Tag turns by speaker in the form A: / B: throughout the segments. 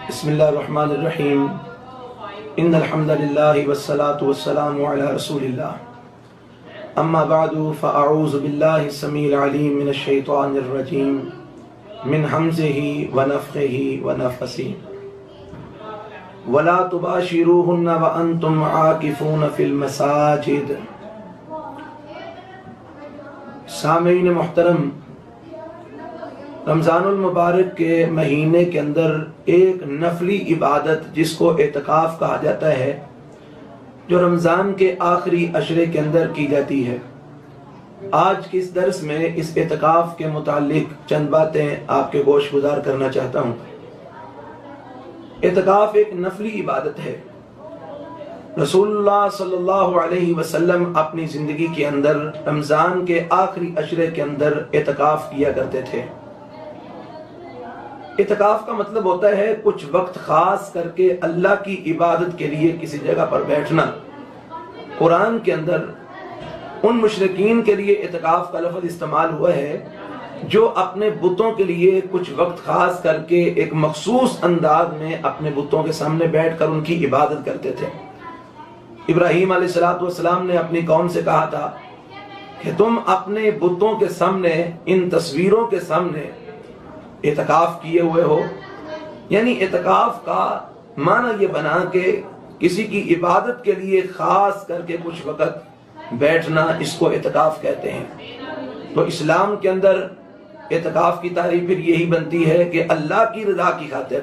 A: بسم اللہ الرحمن الرحیم ان الحمد للہ والصلاة والسلام علی رسول اللہ اما بعد فاعوذ باللہ السمیع العلیم من الشیطان الرجیم من حمزہ ونفخہ ونفثہ ولا تباشروہن وانتم عاکفون فی المساجد۔ سامعین محترم، رمضان المبارک کے مہینے کے اندر ایک نفلی عبادت جس کو اعتکاف کہا جاتا ہے، جو رمضان کے آخری عشرے کے اندر کی جاتی ہے۔ آج کے اس درس میں اس اعتکاف کے متعلق چند باتیں آپ کے گوش گزار کرنا چاہتا ہوں۔ اعتکاف ایک نفلی عبادت ہے۔ رسول اللہ صلی اللہ علیہ وسلم اپنی زندگی کے اندر رمضان کے آخری عشرے کے اندر اعتکاف کیا کرتے تھے۔ اعتکاف کا مطلب ہوتا ہے کچھ وقت خاص کر کے اللہ کی عبادت کے لیے کسی جگہ پر بیٹھنا۔ قرآن کے اندر ان مشرکین کے لیے اعتکاف کا لفظ استعمال ہوا ہے جو اپنے بتوں کے لیے کچھ وقت خاص کر کے ایک مخصوص انداز میں اپنے بتوں کے سامنے بیٹھ کر ان کی عبادت کرتے تھے۔ ابراہیم علیہ السلام نے اپنی قوم سے کہا تھا کہ تم اپنے بتوں کے سامنے، ان تصویروں کے سامنے اعتکاف کیے ہوئے ہو۔ یعنی اعتکاف کا معنی یہ بنا کہ کسی کی عبادت کے لیے خاص کر کے کچھ وقت بیٹھنا، اس کو اعتکاف کہتے ہیں۔ تو اسلام کے اندر اعتکاف کی تعریف پھر یہی بنتی ہے کہ اللہ کی رضا کی خاطر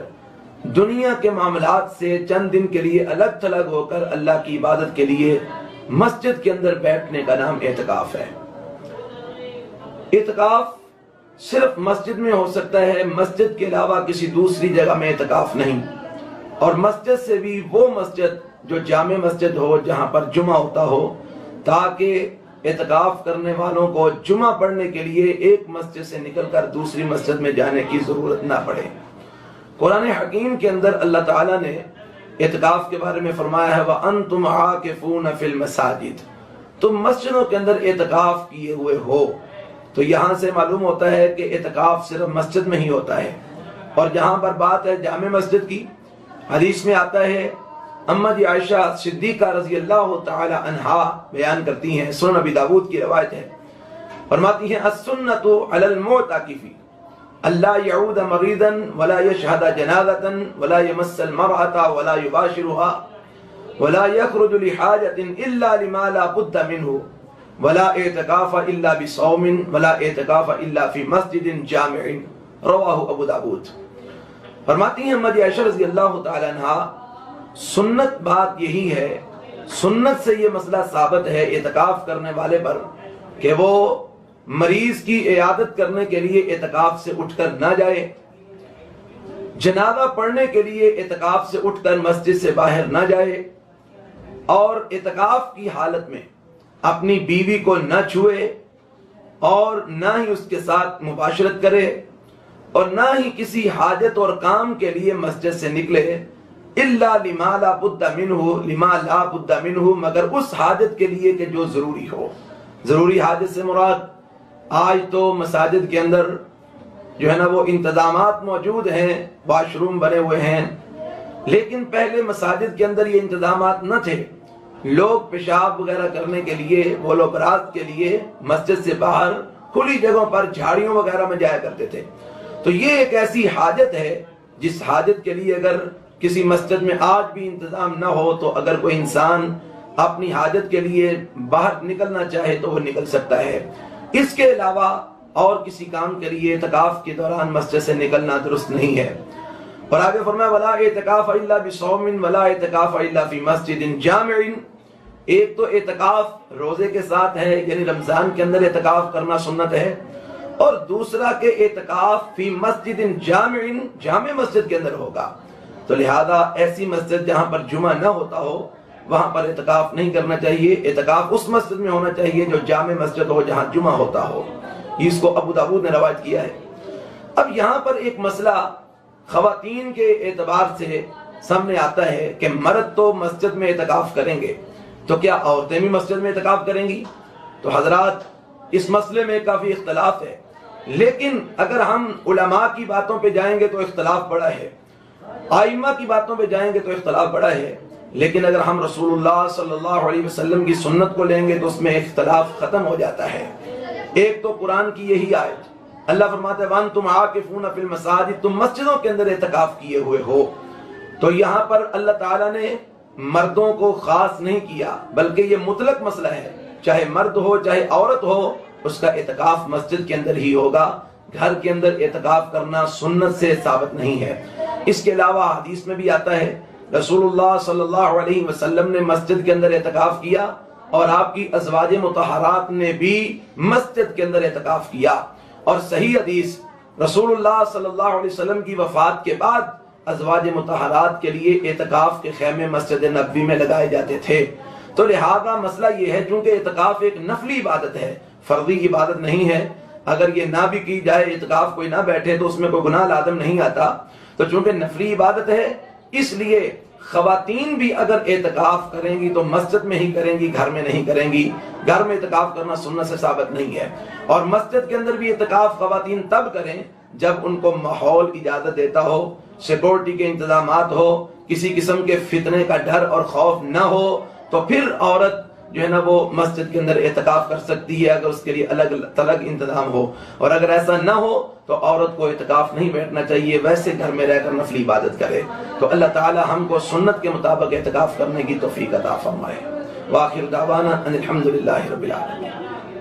A: دنیا کے معاملات سے چند دن کے لیے الگ تھلگ ہو کر اللہ کی عبادت کے لیے مسجد کے اندر بیٹھنے کا نام اعتکاف ہے۔ اعتکاف صرف مسجد میں ہو سکتا ہے، مسجد کے علاوہ کسی دوسری جگہ میں اعتکاف نہیں۔ اور مسجد سے بھی وہ مسجد جو جامع مسجد ہو، جہاں پر جمعہ ہوتا ہو، تاکہ اعتکاف کرنے والوں کو جمعہ پڑھنے کے لیے ایک مسجد سے نکل کر دوسری مسجد میں جانے کی ضرورت نہ پڑے۔ قرآن حکیم کے اندر اللہ تعالیٰ نے اعتکاف کے بارے میں فرمایا ہے وَأَنْتُمْ عَاكِفُونَ فِي الْمَسَاجِدِ، تم مسجدوں کے اندر اعتکاف کیے ہوئے ہو۔ تو یہاں سے معلوم ہوتا ہے کہ اعتکاف صرف مسجد میں ہی ہوتا ہے۔ اور جہاں پر بات ہے جامع مسجد کی، حدیث میں آتا ہے، اماں جی عائشہ صدیقہ رضی اللہ تعالی عنہا بیان کرتی ہیں، سنن ابی داؤد کی روایت ہے، فرماتی ہیں السنۃ علی المعتکف الا يعود مريضا ولا يشهد جنازة ولا يمس المرأة ولا يباشرها ولا يخرج لحاجة الا لما لا بد منه ولا اعتکاف الا بصوم ولا اعتکاف الا فی مسجد جامع، رواہ ابو داؤد۔ فرماتی ہیں اماں عائشہ رضی اللہ تعالی عنہ، سنت بات یہی ہے، سنت سے یہ مسئلہ ثابت ہے اعتکاف کرنے والے پر کہ وہ مریض کی عیادت کرنے کے لیے اعتکاف سے اٹھ کر نہ جائے، جنازہ پڑھنے کے لیے اعتکاف سے اٹھ کر مسجد سے باہر نہ جائے، اور اعتکاف کی حالت میں اپنی بیوی کو نہ چھوئے اور نہ ہی اس کے ساتھ مباشرت کرے اور نہ ہی کسی حاجت اور کام کے لیے مسجد سے نکلے الا لما لا بد منہ، مگر اس حاجت کے لیے کہ جو ضروری ہو۔ ضروری حاجت سے مراد آج تو مساجد کے اندر جو ہے نا وہ انتظامات موجود ہیں، واش روم بنے ہوئے ہیں، لیکن پہلے مساجد کے اندر یہ انتظامات نہ تھے۔ لوگ پیشاب وغیرہ کرنے کے لیے، بول و برات کے لیے مسجد سے باہر کھلی جگہوں پر جھاڑیوں وغیرہ میں جایا کرتے تھے۔ تو یہ ایک ایسی حاجت ہے جس حاجت کے لیے اگر کسی مسجد میں آج بھی انتظام نہ ہو تو اگر کوئی انسان اپنی حاجت کے لیے باہر نکلنا چاہے تو وہ نکل سکتا ہے۔ اس کے علاوہ اور کسی کام کے لیے اعتکاف کے دوران مسجد سے نکلنا درست نہیں ہے۔ اور آگے فرمایا ولا اعتکاف الا بصوم ولا اعتکاف الا فی مسجد جامع۔ ایک تو اعتکاف روزے کے ساتھ ہے، یعنی رمضان کے اندر اعتکاف کرنا سنت ہے، اور دوسرا کہ اعتکاف فی مسجد جامع، جامع مسجد کے اندر ہوگا۔ تو لہذا ایسی مسجد جہاں پر جمعہ نہ ہوتا ہو وہاں پر اعتکاف نہیں کرنا چاہیے۔ اعتکاف اس مسجد میں ہونا چاہیے جو جامع مسجد ہو، جہاں جمعہ ہوتا ہو۔ اس کو ابو داؤد نے روایت کیا ہے۔ اب یہاں پر ایک مسئلہ خواتین کے اعتبار سے سامنے آتا ہے کہ مرد تو مسجد میں اعتکاف کریں گے، تو کیا عورتیں بھی مسجد میں اعتکاف کریں گی؟ تو حضرات اس مسئلے میں کافی اختلاف ہے، لیکن اگر ہم علماء کی باتوں پہ جائیں گے تو اختلاف بڑا ہے۔ آئمہ کی باتوں پہ جائیں گے تو اختلاف بڑا ہے، لیکن اگر ہم رسول اللہ صلی اللہ علیہ وسلم کی سنت کو لیں گے تو اس میں اختلاف ختم ہو جاتا ہے۔ ایک تو قرآن کی یہی آیت، اللہ فرماتا ہے وَأَنْتُمْ عَاكِفُونَ فِي الْمَسَاجِدِ، تم مسجدوں کے اندر اعتکاف کیے ہوئے ہو۔ تو یہاں پر اللہ تعالیٰ نے مردوں کو خاص نہیں کیا، بلکہ یہ مطلق مسئلہ ہے، چاہے مرد ہو چاہے عورت ہو، اس کا اعتکاف مسجد کے اندر ہی ہوگا۔ گھر کے اندر اعتکاف کرنا سنت سے ثابت نہیں ہے۔ اس کے علاوہ حدیث میں بھی آتا ہے رسول اللہ صلی اللہ علیہ وسلم نے مسجد کے اندر اعتکاف کیا، اور آپ کی ازواج مطہرات نے بھی مسجد کے اندر اعتکاف کیا۔ اور صحیح حدیث، رسول اللہ صلی اللہ علیہ وسلم کی وفات کے بعد ازواج مطہرات کے لیے اعتکاف کے خیمے مسجد نبوی میں لگائے جاتے تھے۔ تو لہذا مسئلہ یہ ہے، چونکہ اعتکاف ایک نفلی عبادت ہے، فرضی عبادت نہیں ہے، اگر یہ نہ بھی کی جائے، اعتکاف کوئی نہ بیٹھے تو اس میں کوئی گناہ لازم نہیں آتا، تو چونکہ نفلی عبادت ہے اس لیے خواتین بھی اگر اعتکاف کریں گی تو مسجد میں ہی کریں گی، گھر میں نہیں کریں گی۔ گھر میں اعتکاف کرنا سنت سے ثابت نہیں ہے، اور مسجد کے اندر بھی اعتکاف خواتین تب کریں جب ان کو ماحول اجازت دیتا ہو، سیکورٹی کے انتظامات ہو، کسی قسم کے فتنے کا ڈر اور خوف نہ ہو، تو پھر عورت جو ہے نا وہ مسجد کے اندر اعتکاف کر سکتی ہے، اگر اس کے لیے الگ تلگ انتظام ہو۔ اور اگر ایسا نہ ہو تو عورت کو اعتکاف نہیں بیٹھنا چاہیے، ویسے گھر میں رہ کر نفلی عبادت کرے۔ تو اللہ تعالی ہم کو سنت کے مطابق اعتکاف کرنے کی توفیق عطا فرمائے۔ وآخر دعوانا ان الحمد للہ رب العالمین۔